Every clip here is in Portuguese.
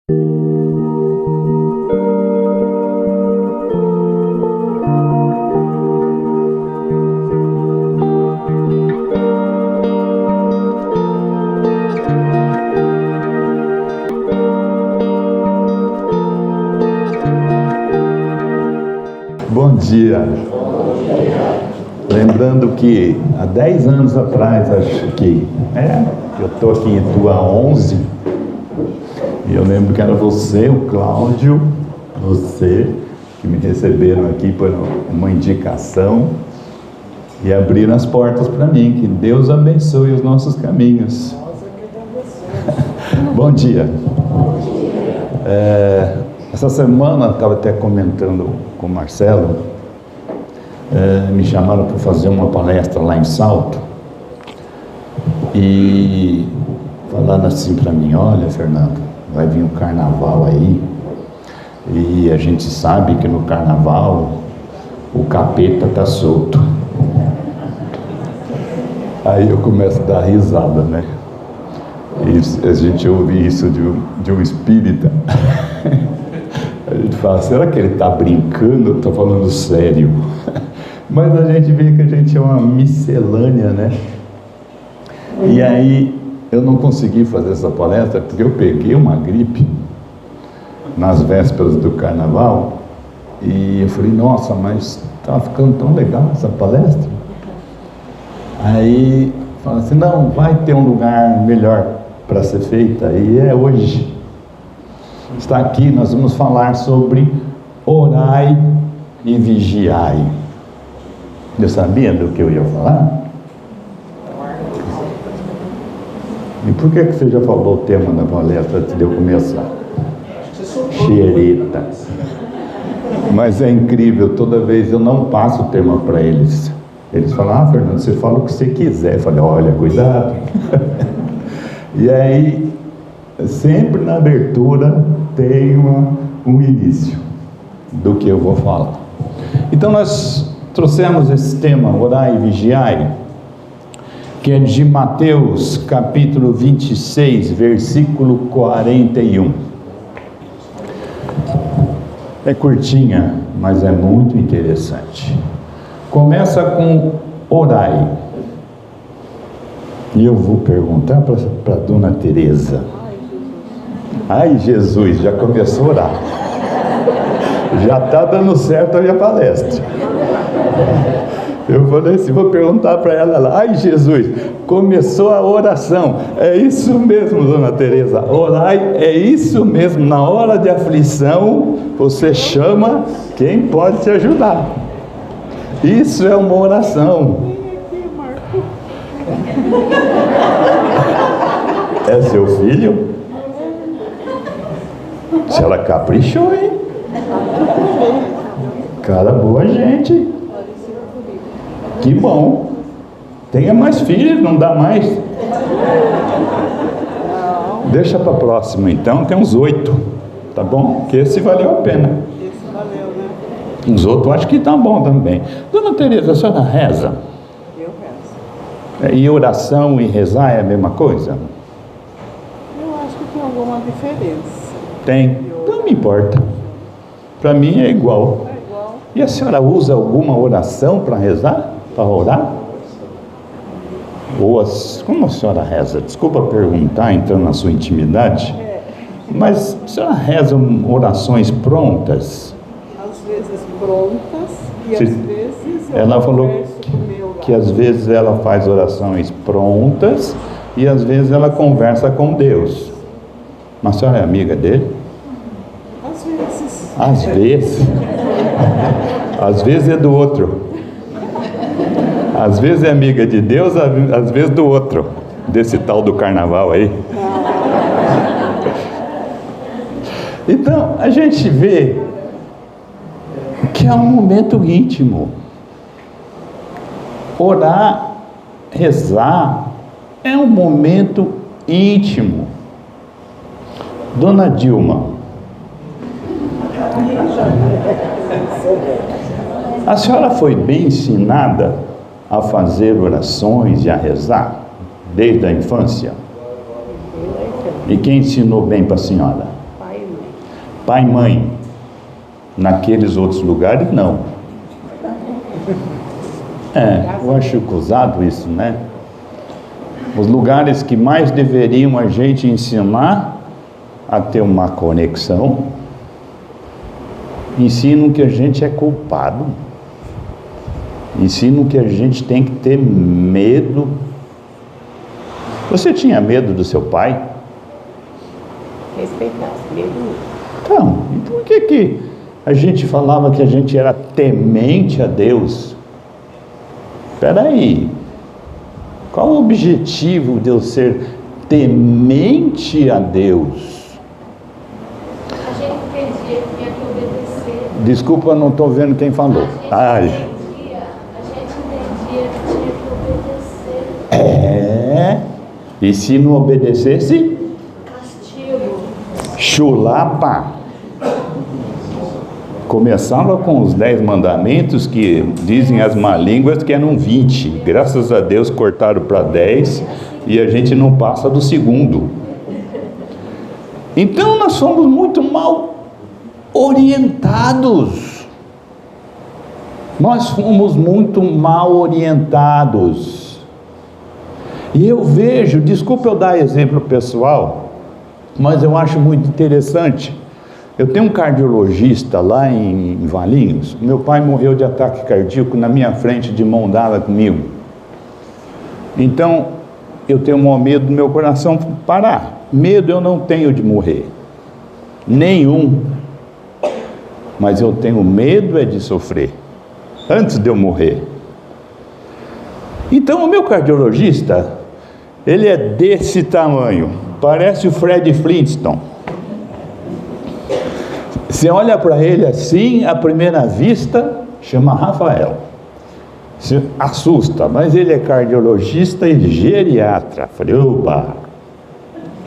Bom dia. Lembrando que há 10 anos atrás, acho que eu estou aqui em Itu há 11, e eu lembro que era você, o Cláudio, você, que me receberam aqui por uma indicação e abriram as portas para mim. Que Deus abençoe os nossos caminhos. Bom dia. Essa semana, estava até comentando com o Marcelo, me chamaram para fazer uma palestra lá em Salto, e falaram assim para mim: olha, Fernando, vai vir o carnaval aí, e a gente sabe que no carnaval o capeta está solto. Aí eu começo a dar risada, né? E a gente ouve isso de um espírita. A gente fala: será que ele está brincando ou está falando sério? Mas a gente vê que a gente é uma miscelânea, né? E aí eu não consegui fazer essa palestra porque eu peguei uma gripe nas vésperas do carnaval, e eu falei: nossa, mas estava ficando tão legal essa palestra. Aí fala assim: não, vai ter um lugar melhor para ser feita, e é hoje. Está aqui, nós vamos falar sobre orai e vigiai. Eu sabia do que eu ia falar? E por que você já falou o tema da palestra antes de eu começar? Xereta. Mas é incrível, toda vez eu não passo o tema para eles. Eles falam: ah, Fernando, você fala o que você quiser. Eu falei: olha, cuidado. E aí, sempre na abertura tem um início do que eu vou falar. Então nós trouxemos esse tema, orai e vigiai, que é de Mateus capítulo 26, versículo 41. É curtinha, mas é muito interessante. Começa com orai. E eu vou perguntar para a dona Tereza. Ai, Jesus, já começou a orar. Já está dando certo a minha palestra. Eu falei assim, vou perguntar para ela: ai, Jesus, começou a oração. É isso mesmo, dona Tereza, orai, é isso mesmo. Na hora de aflição, você chama quem pode te ajudar. Isso é uma oração. É seu filho? Se ela caprichou, hein? Cara, boa gente. Que bom. Tenha mais filhos, não dá mais? Deixa para a próxima, então. Tem uns 8, tá bom? Que esse valeu a pena. Esse valeu, né? Os outros acho que tá bom também. Dona Tereza, a senhora reza? Eu rezo. E oração e rezar é a mesma coisa? Eu acho que tem alguma diferença. Tem. Não me importa. Para mim é igual. É igual. E a senhora usa alguma oração para rezar? Para orar? Como a senhora reza? Desculpa perguntar, entrando na sua intimidade. Mas a senhora reza orações prontas? Às vezes prontas e às vezes eu ela falou converso com o meu lado. que às vezes ela faz orações prontas e às vezes ela conversa com Deus. Mas a senhora é amiga dele? Às vezes. Às vezes. Às vezes é do outro. Às vezes é amiga de Deus, às vezes do outro. Desse tal do carnaval aí. Então, a gente vê que é um momento íntimo. Orar, rezar, é um momento íntimo. Dona Dilma, a senhora foi bem ensinada a fazer orações e a rezar desde a infância? E quem ensinou bem para a senhora? Pai pai e mãe. Naqueles outros lugares, não. Eu acho usado isso, né? Os lugares que mais deveriam a gente ensinar a ter uma conexão, ensinam que a gente é culpado, ensinam que a gente tem que ter medo. Você tinha medo do seu pai? Respeitar, medo. Então por que a gente falava que a gente era temente a Deus? Espera aí, qual o objetivo de eu ser temente a Deus? A gente entendia que tinha que obedecer. Desculpa, não estou vendo quem falou. A gente entendia que tinha que obedecer. E se não obedecesse? Castigo. Chulapa. Começava com os 10 mandamentos, que dizem as má línguas que eram 20. Graças a Deus cortaram para 10 e a gente não passa do segundo. Então nós somos muito mal orientados. Nós fomos muito mal orientados. E eu vejo, desculpa eu dar exemplo pessoal, mas eu acho muito interessante. Eu tenho um cardiologista lá em Valinhos. Meu pai morreu de ataque cardíaco na minha frente, de mão dada comigo. Então, eu tenho um maior medo do meu coração parar. Medo eu não tenho de morrer. Nenhum. Mas eu tenho medo de sofrer. Antes de eu morrer. Então, o meu cardiologista, ele é desse tamanho. Parece o Fred Flintstone. Você olha para ele assim, à primeira vista, chama Rafael. Se assusta, mas ele é cardiologista e geriatra. Falei, opa,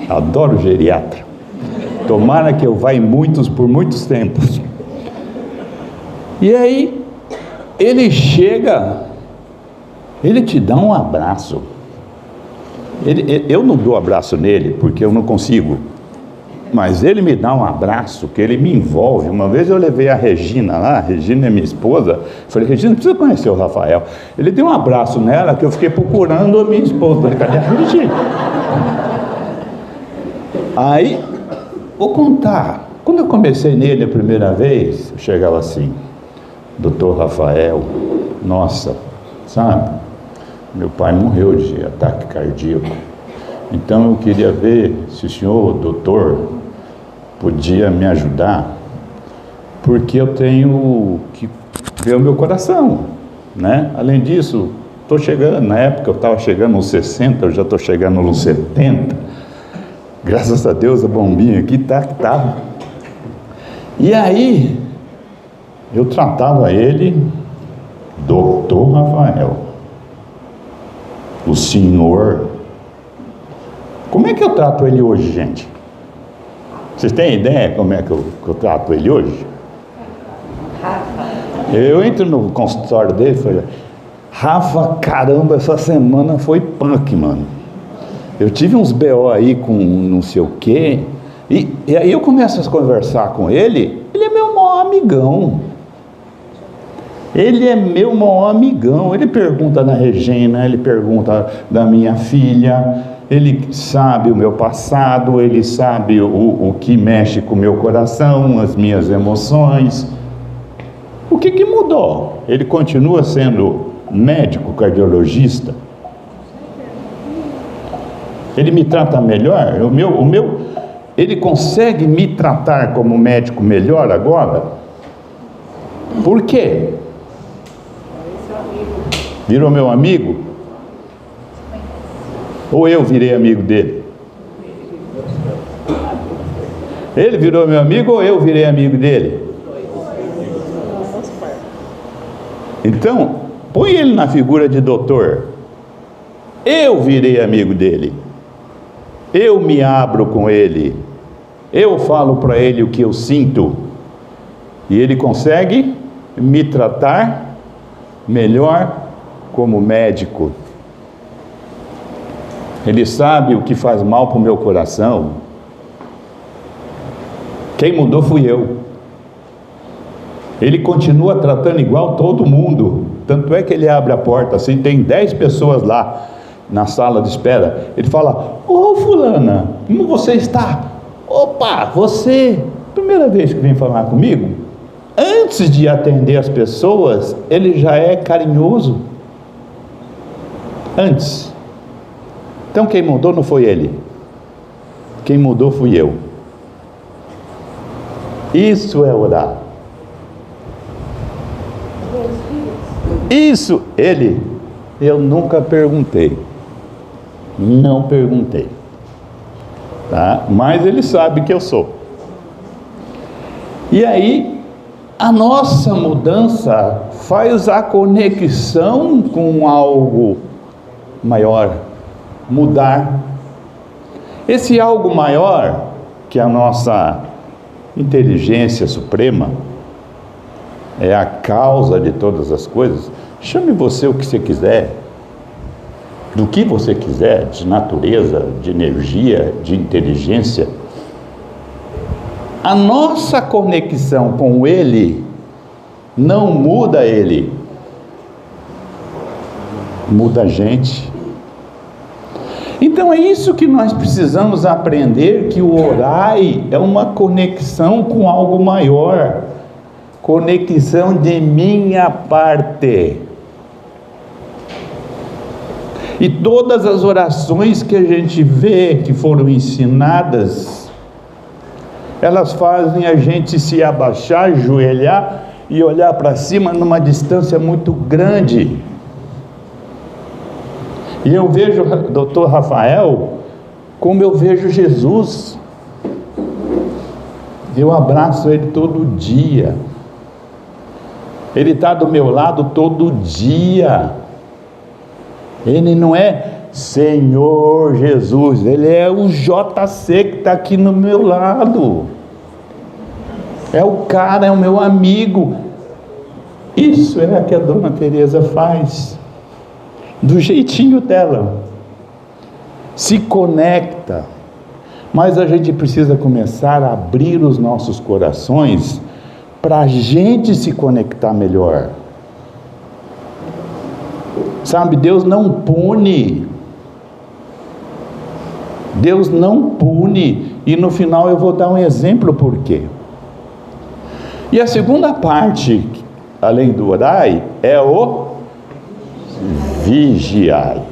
adoro geriatra. Tomara que eu vá em muitos por muitos tempos. E aí, ele chega, ele te dá um abraço. Eu não dou abraço nele, porque eu não consigo. Mas ele me dá um abraço, que ele me envolve. Uma vez eu levei a Regina lá, a Regina é minha esposa. Falei, Regina, precisa conhecer o Rafael. Ele deu um abraço nela, que eu fiquei procurando a minha esposa. Falei, cadê a Regina? Aí, vou contar. Quando eu comecei nele a primeira vez, eu chegava assim, doutor Rafael, nossa, sabe? Meu pai morreu de ataque cardíaco. Então eu queria ver se o senhor, doutor, podia me ajudar, porque eu tenho que ver o meu coração, né? Além disso, estou chegando, na época eu estava chegando nos 60, eu já estou chegando nos 70, graças a Deus a bombinha aqui tá. E aí, eu tratava ele, doutor Rafael, o senhor. Como é que eu trato ele hoje, gente? Vocês têm ideia como é que eu trato ele hoje? Eu entro no consultório dele e falei, Rafa, caramba, essa semana foi punk, mano. Eu tive uns BO aí com não sei o quê, e aí eu começo a conversar com ele é meu maior amigão. Ele é meu maior amigão. Ele pergunta da Regina, ele pergunta da minha filha, ele sabe o meu passado, ele sabe o que mexe com o meu coração, as minhas emoções. O que mudou? Ele continua sendo médico, cardiologista? Ele me trata melhor? Ele consegue me tratar como médico melhor agora? Por quê? Virou meu amigo? Ou eu virei amigo dele? Ele virou meu amigo ou eu virei amigo dele? Então, põe ele na figura de doutor. Eu virei amigo dele. Eu me abro com ele. Eu falo para ele o que eu sinto. E ele consegue me tratar melhor como médico. Ele sabe o que faz mal para o meu coração. Quem mudou fui eu. Ele continua tratando igual todo mundo. Tanto é que ele abre a porta assim, tem 10 pessoas lá na sala de espera. Ele fala: ô fulana, como você está? Opa, você, primeira vez que vem falar comigo? Antes de atender as pessoas, ele já é carinhoso. Antes. Então quem mudou não foi ele. Quem mudou fui eu. Isso é orar. Isso, ele, eu nunca perguntei. Não perguntei. Tá? Mas ele sabe que eu sou. E aí, a nossa mudança faz a conexão com algo maior. Mudar. Esse algo maior, que é a nossa inteligência suprema, é a causa de todas as coisas. Chame você o que você quiser, do que você quiser, de natureza, de energia, de inteligência. A nossa conexão com ele não muda ele, muda a gente. Então é isso que nós precisamos aprender, que o orai é uma conexão com algo maior, conexão de minha parte. E todas as orações que a gente vê, que foram ensinadas, elas fazem a gente se abaixar, ajoelhar e olhar para cima numa distância muito grande. E eu vejo o Dr. Rafael como eu vejo Jesus. Eu abraço ele todo dia. Ele está do meu lado todo dia. Ele não é Senhor Jesus, ele é o JC que está aqui no meu lado. É o cara, é o meu amigo. Isso é o que a Dona Teresa faz, do jeitinho dela. Se conecta. Mas a gente precisa começar a abrir os nossos corações para a gente se conectar melhor. Sabe, Deus não pune. Deus não pune. E no final eu vou dar um exemplo por quê. E a segunda parte, além do orai, é o vigiai.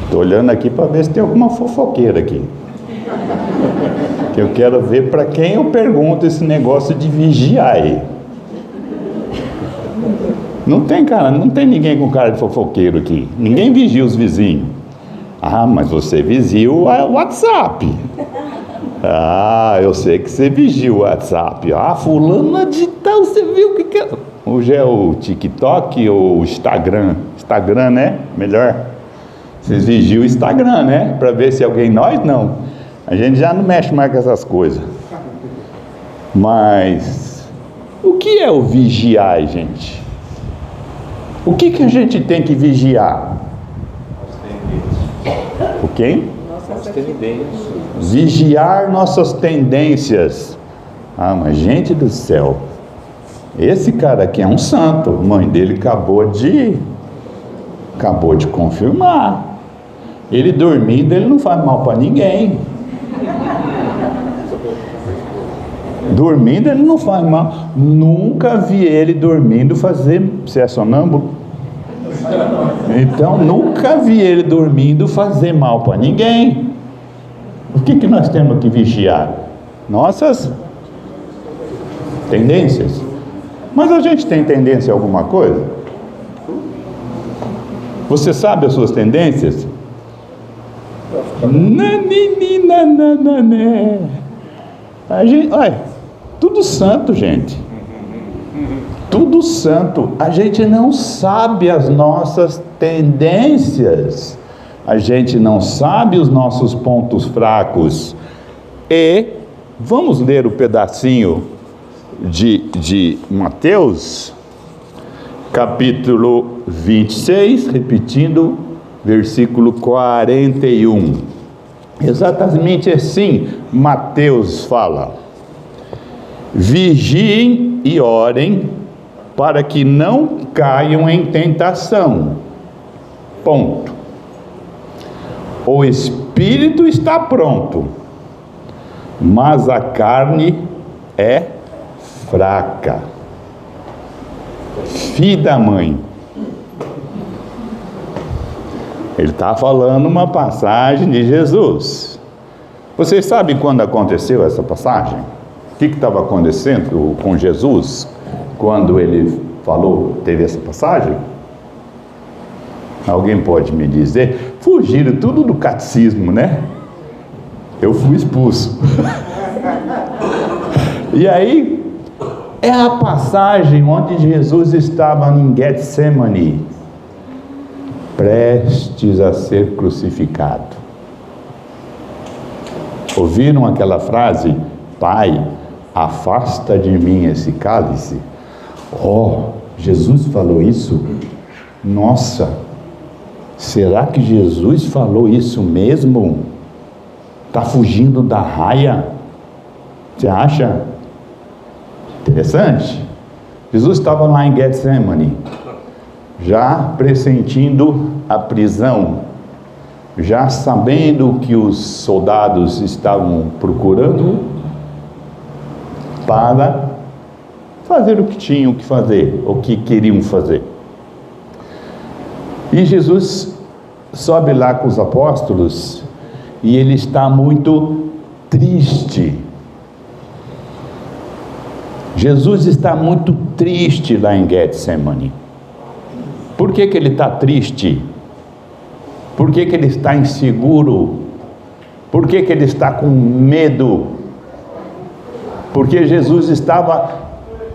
Estou olhando aqui para ver se tem alguma fofoqueira aqui. Que eu quero ver para quem eu pergunto esse negócio de vigiai. Não tem, cara, não tem ninguém com cara de fofoqueiro aqui. Ninguém vigia os vizinhos. Ah, mas você vigia o WhatsApp. Ah, eu sei que você vigia o WhatsApp. Ah, fulana de tal, você viu o que é? Hoje é o TikTok ou o Instagram? Instagram, né? Melhor. Vocês vigiam o Instagram, né? Para ver se alguém... Nós não. A gente já não mexe mais com essas coisas. Mas... o que é o vigiar, gente? O que a gente tem que vigiar? O quê? Nossas tendências. Vigiar nossas tendências. Ah, mas gente do céu, esse cara aqui é um santo. A mãe dele acabou de confirmar. Ele dormindo, ele não faz mal para ninguém. Dormindo ele não faz mal. Nunca vi ele dormindo fazer... Você é sonâmbulo? Então nunca vi ele dormindo fazer mal para ninguém. O que nós temos que vigiar? Nossas tendências. Mas a gente tem tendência a alguma coisa? Você sabe as suas tendências? A gente, olha, tudo santo, gente. Tudo santo. A gente não sabe as nossas tendências. A gente não sabe os nossos pontos fracos. E vamos ler o pedacinho de Mateus, capítulo 26, repetindo, versículo 41. Exatamente assim Mateus fala: vigiem e orem para que não caiam em tentação. Ponto. O espírito está pronto, mas a carne é fraca. Filho da mãe. Ele está falando uma passagem de Jesus. Vocês sabem quando aconteceu essa passagem? O que estava acontecendo com Jesus quando ele falou, teve essa passagem? Alguém pode me dizer? Fugiram tudo do catecismo, né? Eu fui expulso. E aí, é a passagem onde Jesus estava em Getsemane, prestes a ser crucificado. Ouviram aquela frase? Pai, afasta de mim esse cálice. Oh, Jesus falou isso? Nossa, será que Jesus falou isso mesmo? Está fugindo da raia? Você acha? Interessante. Jesus estava lá em Getsemane, já pressentindo a prisão, já sabendo que os soldados estavam procurando para fazer o que tinham que fazer, o que queriam fazer. E Jesus sobe lá com os apóstolos e ele está muito triste. Jesus está muito triste lá em Getsemane. Por que ele está triste? Por que ele está inseguro? Por que ele está com medo? Porque Jesus estava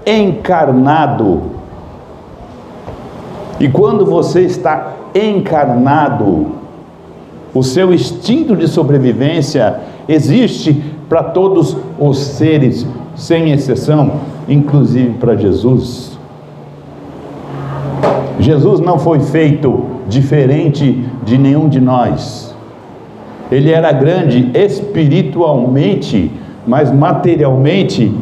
encarnado. E quando você está encarnado, o seu instinto de sobrevivência existe para todos os seres, sem exceção, inclusive para Jesus. Jesus não foi feito diferente de nenhum de nós. Ele era grande espiritualmente, mas materialmente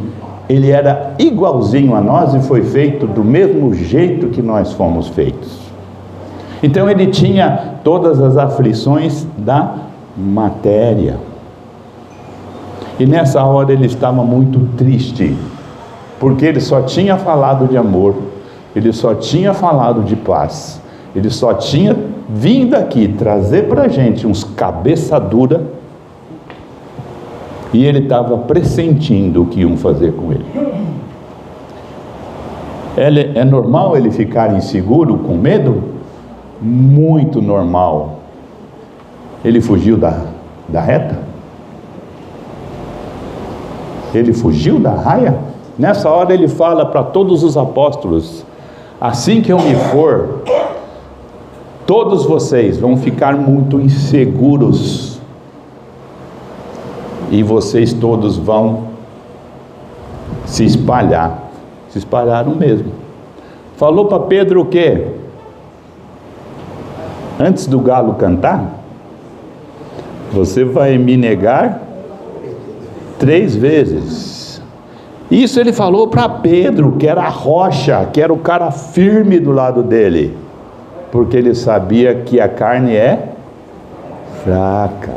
ele era igualzinho a nós e foi feito do mesmo jeito que nós fomos feitos. Então ele tinha todas as aflições da matéria. E nessa hora ele estava muito triste, porque ele só tinha falado de amor, ele só tinha falado de paz, ele só tinha vindo aqui trazer para a gente uns cabeça dura, e ele estava pressentindo o que iam fazer com ele. É normal ele ficar inseguro, com medo? Muito normal. Ele fugiu da reta? Ele fugiu da raia? Nessa hora ele fala para todos os apóstolos: assim que eu me for, todos vocês vão ficar muito inseguros, e vocês todos vão se espalhar. Se espalharam mesmo. Falou para Pedro o quê? Antes do galo cantar, você vai me negar 3 vezes. Isso ele falou para Pedro, que era a rocha, que era o cara firme do lado dele, porque ele sabia que a carne é fraca.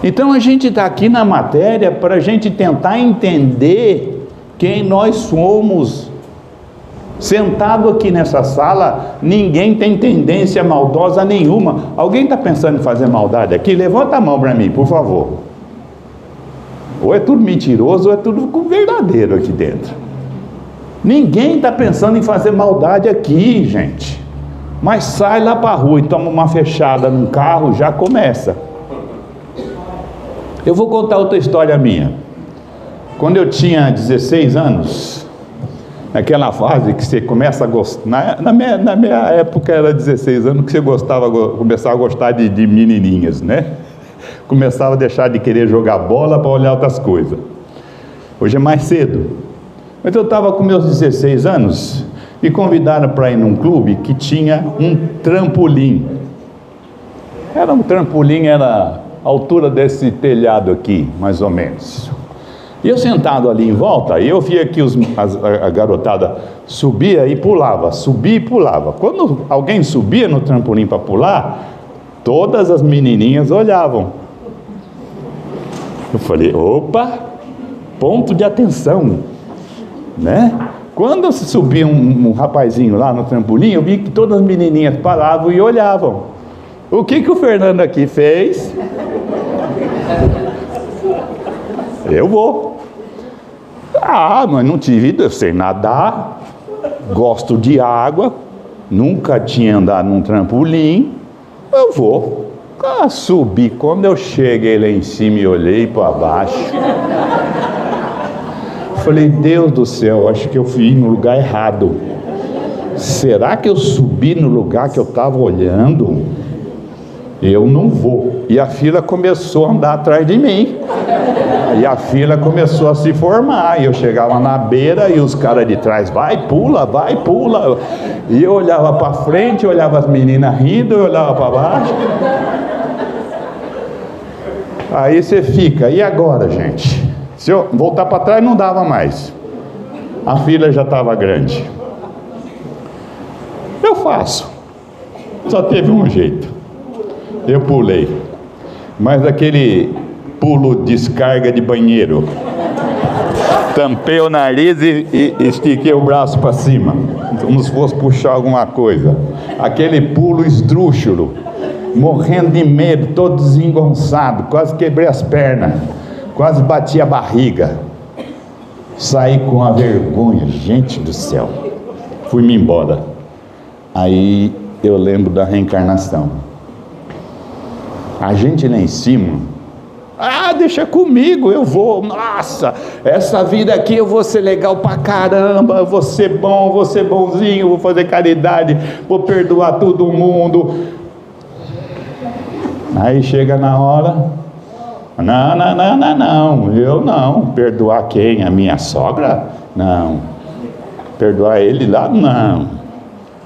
Então a gente está aqui na matéria para a gente tentar entender quem nós somos. Sentado aqui nessa sala, ninguém tem tendência maldosa nenhuma. Alguém está pensando em fazer maldade aqui? Levanta a mão para mim, por favor. Ou é tudo mentiroso, ou é tudo verdadeiro aqui dentro. Ninguém está pensando em fazer maldade aqui, gente. Mas sai lá para a rua e toma uma fechada num carro, já começa. Eu vou contar outra história minha. Quando eu tinha 16 anos, naquela fase que você começa a gostar, na minha época era 16 anos que você começava a gostar de menininhas, né? Começava a deixar de querer jogar bola para olhar outras coisas. Hoje é mais cedo. Mas eu estava com meus 16 anos, me convidaram para ir num clube que tinha um trampolim. Era um trampolim, era a altura desse telhado aqui, mais ou menos. E eu sentado ali em volta, eu via que a garotada subia e pulava, subia e pulava. Quando alguém subia no trampolim para pular, todas as menininhas olhavam. Eu falei, opa, ponto de atenção, né? Quando subia um rapazinho lá no trampolim, eu vi que todas as menininhas paravam e olhavam. O que o Fernando aqui fez? Eu vou. Mas não tive, eu sei nadar, gosto de água, nunca tinha andado num trampolim, eu vou. Subi, quando eu cheguei lá em cima e olhei para baixo, falei, Deus do céu, acho que eu fui no lugar errado. Será que eu subi no lugar que eu estava olhando? Eu não vou. E a fila começou a andar atrás de mim. E a fila começou a se formar. E eu chegava na beira e os caras de trás, vai, pula. E eu olhava para frente, eu olhava as meninas rindo, eu olhava para baixo. Aí você fica, e agora, gente? Se eu voltar para trás, não dava mais. A fila já estava grande. Eu faço. Só teve um jeito. Eu pulei, mas aquele pulo descarga de banheiro, tampei o nariz e estiquei o braço para cima, como se fosse puxar alguma coisa, aquele pulo esdrúxulo, morrendo de medo, todo desengonçado, quase quebrei as pernas, quase bati a barriga, saí com a vergonha, gente do céu, fui-me embora. Aí eu lembro da reencarnação. A gente lá em cima, deixa comigo, eu vou, nossa, essa vida aqui eu vou ser legal pra caramba, eu vou ser bom, vou ser bonzinho, vou fazer caridade, vou perdoar todo mundo. Aí chega na hora, não, eu não, perdoar quem? A minha sogra? Não, perdoar ele lá? Não.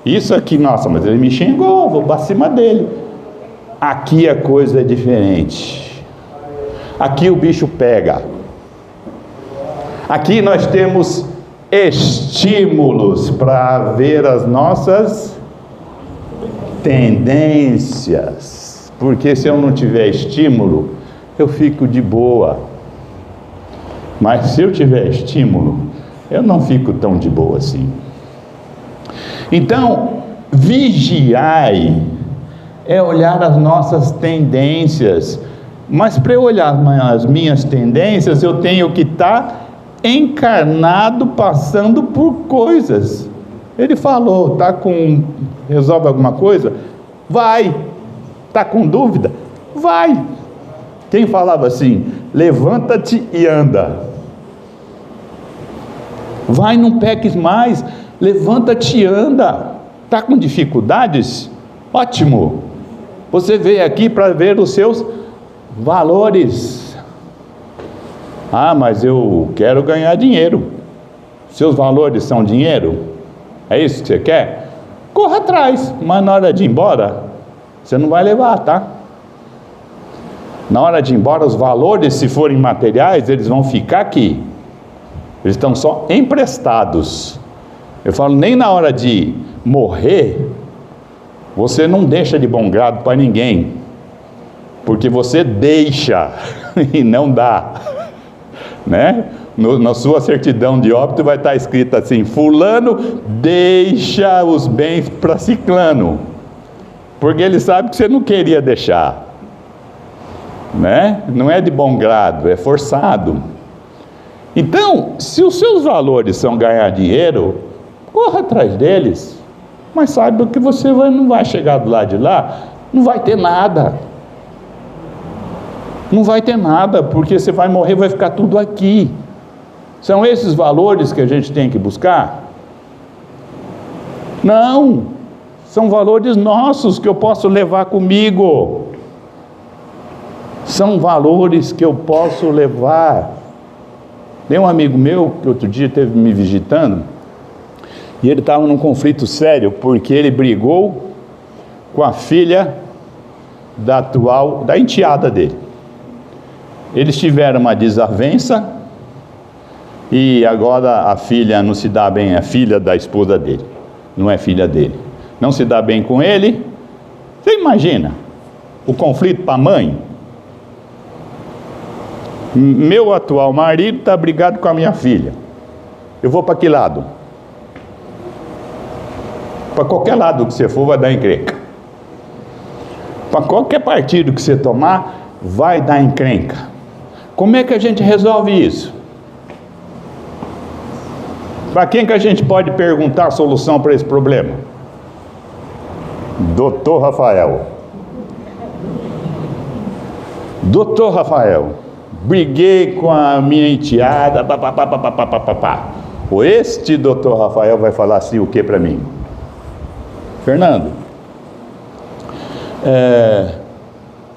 Isso aqui, nossa, mas ele me xingou, vou pra cima dele. Aqui a coisa é diferente. Aqui o bicho pega. Aqui nós temos estímulos para ver as nossas tendências. Porque se eu não tiver estímulo, eu fico de boa. Mas se eu tiver estímulo, eu não fico tão de boa assim. Então, vigiai é olhar as nossas tendências, mas para eu olhar as minhas tendências, eu tenho que estar encarnado, passando por coisas. Ele falou, resolve alguma coisa? Vai. Está com dúvida? Vai. Quem falava assim? Levanta-te e anda. Vai, não peques mais, levanta-te e anda. Está com dificuldades? Ótimo. Você veio aqui para ver os seus valores. Mas eu quero ganhar dinheiro. Seus valores são dinheiro? É isso que você quer? Corra atrás, mas na hora de ir embora, você não vai levar, tá? Na hora de ir embora, os valores, se forem materiais, eles vão ficar aqui. Eles estão só emprestados. Eu falo, nem na hora de morrer, você não deixa de bom grado para ninguém, porque você deixa e não dá, né? Na sua certidão de óbito vai estar escrito assim, fulano deixa os bens para ciclano, porque ele sabe que você não queria deixar, né? Não é de bom grado, é forçado. Então, se os seus valores são ganhar dinheiro, corra atrás deles. Mas saiba que você não vai chegar do lado de lá, não vai ter nada. Não vai ter nada, porque você vai morrer, vai ficar tudo aqui. São esses valores que a gente tem que buscar? Não, são valores nossos que eu posso levar comigo. São valores que eu posso levar. Tem um amigo meu, que outro dia esteve me visitando, e ele estava num conflito sério, porque ele brigou com a filha da enteada dele. Eles tiveram uma desavença e agora a filha não se dá bem, é filha da esposa dele, não é filha dele. Não se dá bem com ele. Você imagina o conflito para a mãe? Meu atual marido está brigado com a minha filha. Eu vou para que lado? Para qualquer lado que você for, vai dar encrenca. Para qualquer partido que você tomar, vai dar encrenca. Como é que a gente resolve isso? Para quem que a gente pode perguntar a solução para esse problema? Doutor Rafael. Doutor Rafael, briguei com a minha enteada, Este doutor Rafael vai falar assim o que para mim? Fernando,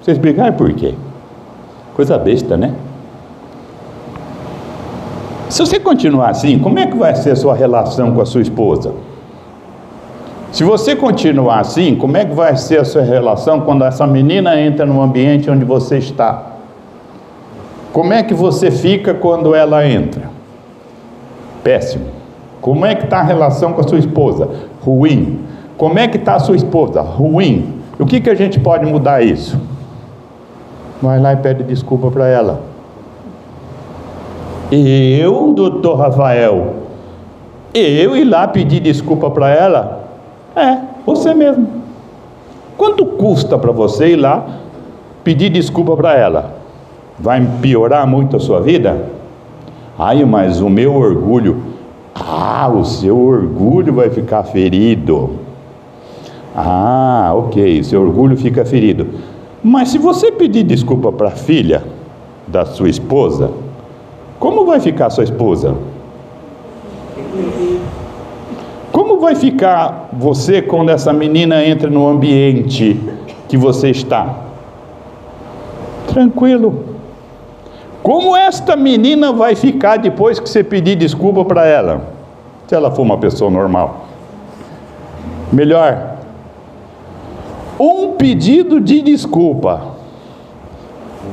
vocês brigaram por quê? Coisa besta, né? Se você continuar assim, como é que vai ser a sua relação com a sua esposa? Se você continuar assim, como é que vai ser a sua relação quando essa menina entra no ambiente onde você está? Como é que você fica quando ela entra? Péssimo. Como é que está a relação com a sua esposa? Ruim. Como é que está a sua esposa? Ruim. O que a gente pode mudar isso? Vai lá e pede desculpa para ela. Eu, doutor Rafael, eu ir lá pedir desculpa para ela? Você mesmo. Quanto custa para você ir lá pedir desculpa para ela? Vai piorar muito a sua vida? Ai, mas o meu orgulho... o seu orgulho vai ficar ferido. Ok, seu orgulho fica ferido. Mas se você pedir desculpa para a filha da sua esposa, como vai ficar a sua esposa? Como vai ficar você quando essa menina entra no ambiente que você está? Tranquilo. Como esta menina vai ficar depois que você pedir desculpa para ela? Se ela for uma pessoa normal. Melhor, um pedido de desculpa,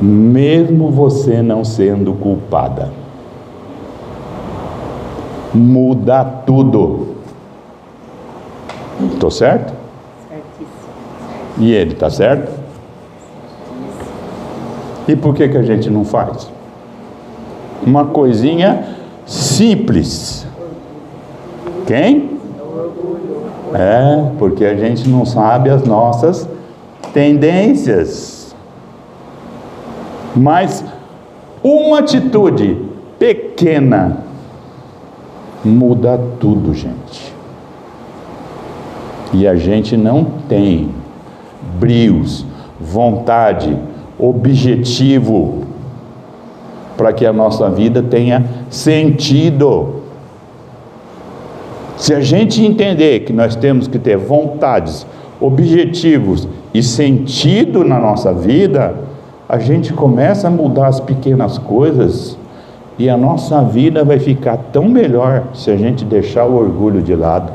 mesmo você não sendo culpada, muda tudo. Estou certo? Certíssimo. E ele está certo? E por que a gente não faz? Uma coisinha simples. Quem? Porque a gente não sabe as nossas tendências. Mas uma atitude pequena muda tudo, gente. E a gente não tem brios, vontade, objetivo para que a nossa vida tenha sentido. Se a gente entender que nós temos que ter vontades, objetivos e sentido na nossa vida, a gente começa a mudar as pequenas coisas e a nossa vida vai ficar tão melhor se a gente deixar o orgulho de lado.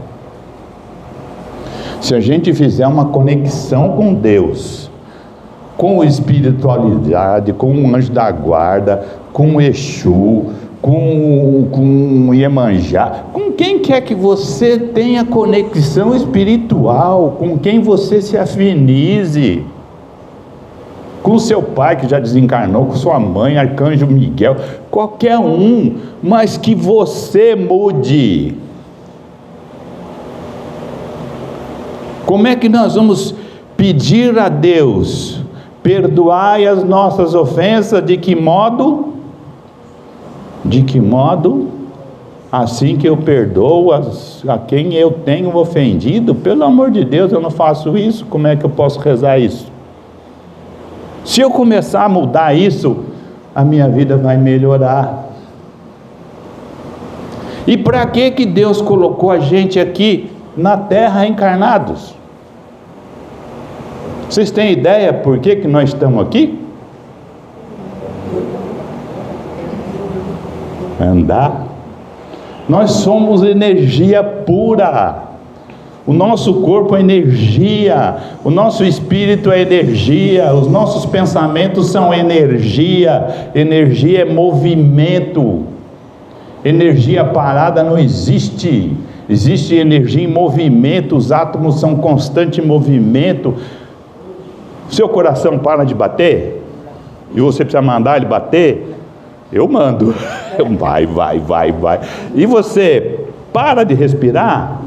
Se a gente fizer uma conexão com Deus, com espiritualidade, com o anjo da guarda, com o Exu, com o Iemanjá, com quem quer que você tenha conexão espiritual, com quem você se afinize, com seu pai que já desencarnou, com sua mãe, Arcanjo Miguel, qualquer um, mas que você mude. Como é que nós vamos pedir a Deus, perdoai as nossas ofensas, de que modo? De que modo? Assim que eu perdoo a quem eu tenho ofendido? Pelo amor de Deus, eu não faço isso, como é que eu posso rezar isso? Se eu começar a mudar isso, a minha vida vai melhorar. E para que Deus colocou a gente aqui na terra encarnados? Vocês têm ideia por que nós estamos aqui? Andar. Nós somos energia pura. O nosso corpo é energia, o nosso espírito é energia, os nossos pensamentos são energia. Energia é movimento. Energia parada não existe. Existe energia em movimento, os átomos são constante movimento. Seu coração para de bater e você precisa mandar ele bater, eu mando. Vai. E você para de respirar,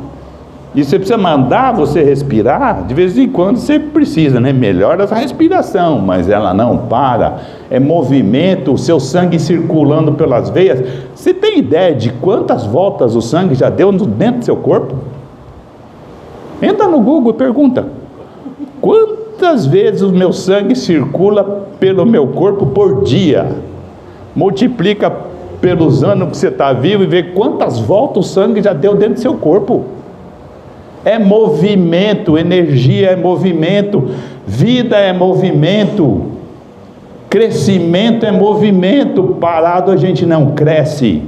e você precisa mandar você respirar, de vez em quando você precisa, né? Melhora essa respiração, mas ela não para, é movimento, o seu sangue circulando pelas veias. Você tem ideia de quantas voltas o sangue já deu dentro do seu corpo? Entra no Google e pergunta, quantas vezes o meu sangue circula pelo meu corpo por dia? Multiplica pelos anos que você está vivo e vê quantas voltas o sangue já deu dentro do seu corpo. É movimento, energia é movimento, vida é movimento, crescimento é movimento. Parado a gente não cresce.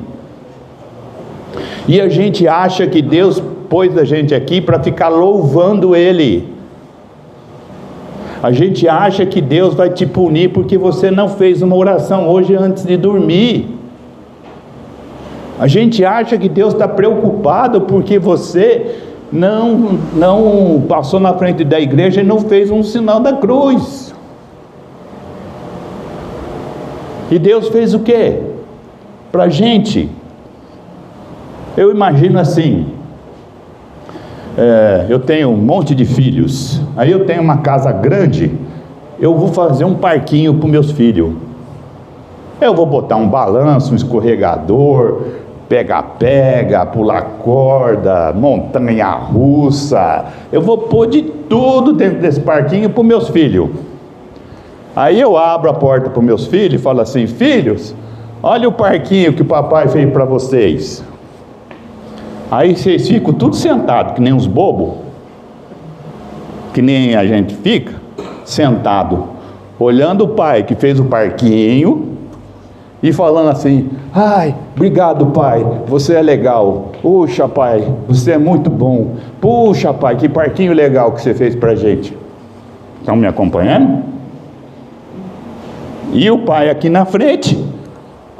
E a gente acha que Deus pôs a gente aqui para ficar louvando Ele. A gente acha que Deus vai te punir porque você não fez uma oração hoje antes de dormir. A gente acha que Deus está preocupado porque você não passou na frente da igreja e não fez um sinal da cruz. E Deus fez o quê? Para a gente. Eu imagino assim, eu tenho um monte de filhos, aí eu tenho uma casa grande, eu vou fazer um parquinho para os meus filhos. Eu vou botar um balanço, um escorregador, pega-pega, pular corda, montanha-russa. Eu vou pôr de tudo dentro desse parquinho para os meus filhos. Aí eu abro a porta para os meus filhos e falo assim: filhos, olha o parquinho que o papai fez para vocês. Aí vocês ficam tudo sentados, que nem uns bobos, que nem a gente fica, sentado, olhando o pai que fez o parquinho, e falando assim: ai, obrigado pai, você é legal. Puxa pai, você é muito bom. Puxa pai, que parquinho legal que você fez pra gente. Estão me acompanhando? E o pai aqui na frente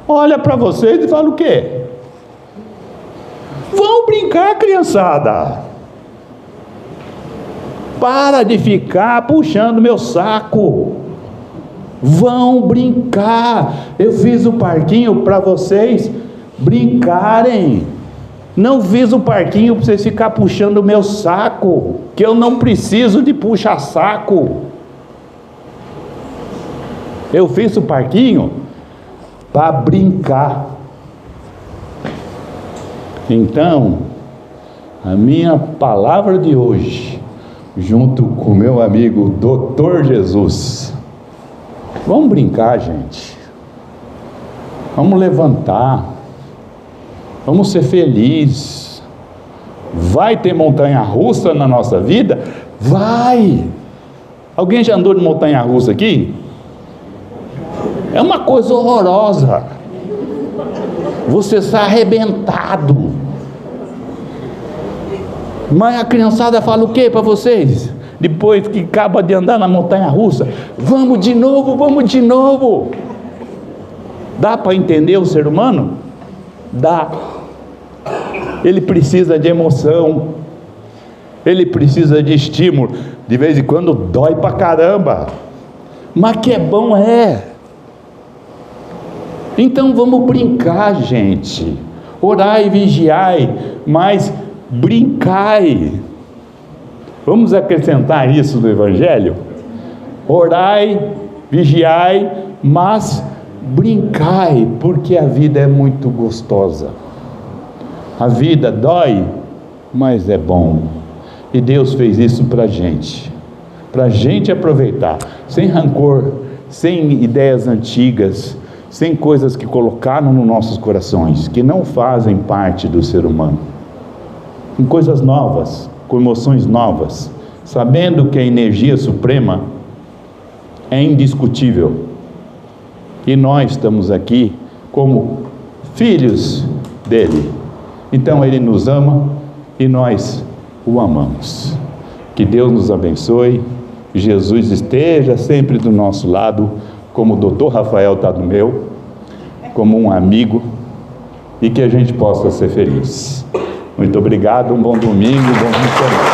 olha para vocês e fala o quê? Vão brincar, criançada. Para de ficar puxando meu saco. Vão brincar. Eu fiz o parquinho para vocês brincarem. Não fiz o parquinho para vocês ficar puxando o meu saco, que eu não preciso de puxar saco. Eu fiz o parquinho para brincar. Então, a minha palavra de hoje, junto com meu amigo Dr. Jesus, vamos brincar, gente. Vamos levantar. Vamos ser felizes. Vai ter montanha-russa na nossa vida? Vai! Alguém já andou de montanha-russa aqui? É uma coisa horrorosa. Você está arrebentado. Mas a criançada fala o que para vocês? Depois que acaba de andar na montanha-russa: vamos de novo, vamos de novo. Dá para entender o ser humano? Dá. Ele precisa de emoção. Ele precisa de estímulo. De vez em quando dói pra caramba, mas que é bom é. Então vamos brincar, gente. Orai e vigiai, mas brincai. Vamos acrescentar isso no Evangelho? Orai, vigiai, mas brincai, porque a vida é muito gostosa. A vida dói, mas é bom. E Deus fez isso para a gente aproveitar, sem rancor, sem ideias antigas, sem coisas que colocaram nos nossos corações, que não fazem parte do ser humano, com coisas novas, com emoções novas, sabendo que a energia suprema é indiscutível, e nós estamos aqui como filhos dele. Então ele nos ama e nós o amamos. Que Deus nos abençoe, Jesus esteja sempre do nosso lado, como o doutor Rafael está do meu, como um amigo, e que a gente possa ser feliz. Muito obrigado, um bom domingo, um bom fim de semana.